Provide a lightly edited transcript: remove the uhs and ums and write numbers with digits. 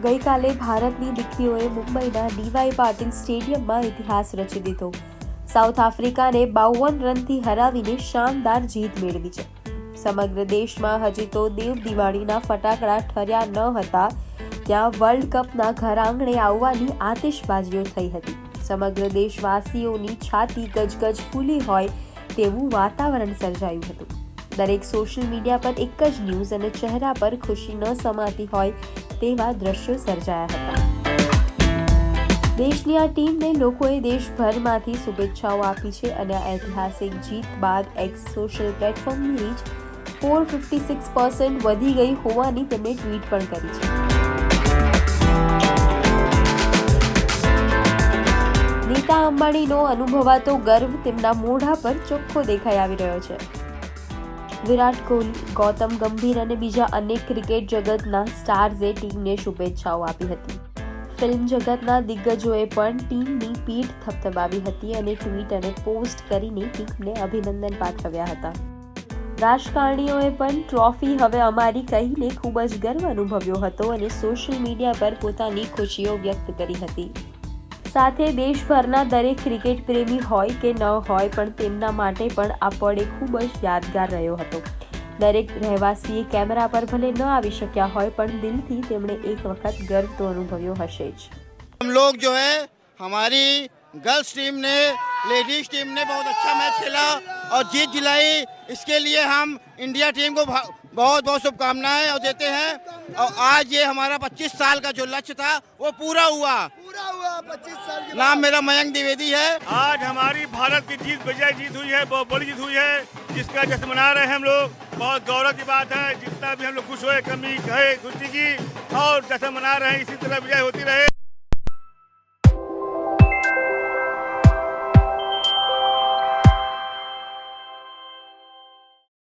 ગઈકાલે ભારતની દીકરીઓએ મુંબઈના ડીવાય પાટીલ સ્ટેડિયમમાં ઇતિહાસ રચી દીધો. સાઉથ આફ્રિકાને 52 રનથી હરાવીને શાનદાર જીત મેળવી છે. સમગ્ર દેશમાં હજી તો દેવ દિવાળીના ફટાકડા ઠર્યા ન હતા ત્યાં વર્લ્ડ કપના ઘર આંગણે આવવાની આતિશબાજીઓ થઈ હતી. સમગ્ર દેશવાસીઓની છાતી ગજગજ ફૂલી હોય તેવું વાતાવરણ સર્જાયું હતું. દરેક સોશિયલ મીડિયા પર એક જ ન્યૂઝ અને ચહેરા પર ખુશી ન સમાતી હોય તેવા દ્રશ્યો સર્જાયા હતા. દેશની આ ટીમને લોકોએ દેશભરમાંથી શુભેચ્છાઓ આપી છે અને આ ઐતિહાસિક જીત બાદ એક્સ સોશિયલ પ્લેટફોર્મની રીચ 456% વધી ગઈ હોવાની તેમણે ટ્વીટ પણ કરી છે. નીતા અંબાણીનો અનુભવાતો ગર્વ તેમના મોઢા પર ચોખ્ખો દેખાઈ આવી રહ્યો છે. વિરાટ કોહલી, ગૌતમ ગંભીર અને બીજા અનેક ક્રિકેટ જગતના સ્ટાર્સે ટીમને શુભેચ્છાઓ આપી હતી. ફિલ્મ જગતના દિગ્ગજોએ પણ ટીમની પીઠ થપથપાવી હતી અને ટ્વીટ અને પોસ્ટ કરીને ટીમને અભિનંદન પાઠવ્યા હતા. રાજકારણીઓએ પણ ટ્રોફી હવે અમારી કહીને ખૂબ જ ગર્વ અનુભવ્યો હતો અને સોશિયલ મીડિયા પર પોતાની ખુશીઓ વ્યક્ત કરી હતી. સાથે દેશભરના દરેક ક્રિકેટ પ્રેમી હોય કે ન હોય પણ તેમના માટે પણ આ પળ ખૂબ જ યાદગાર રહ્યો હતો. દરેક રહેવાસીએ કેમેરા પર ભલે ન આવી શક્યા હોય પણ દિલથી તેમણે એક વખત ગર્વ તો અનુભવ્યો હશે જ. हम लोग जो है हमारी गर्ल्स टीम ने लेडीज टीम ने बहुत अच्छा मैच खेला और जीत दिलाई. इसके लिए हम इंडिया टीम को बहुत बहुत शुभकामनाएं और देते हैं. और आज ये हमारा 25 साल का जो लक्ष्य था वो पूरा हुआ 25 साल के नाम मेरा मयंक द्विवेदी है. आज हमारी भारत की जीत विजय जीत हुई है, बहुत बड़ी जीत हुई है जिसका जश्न मना रहे हैं हम लोग. बहुत गौरव की बात है. जितना भी हम लोग खुश हुए कमी है खुशी की और जश्न मना रहे हैं. इसी तरह विजय होती रहे.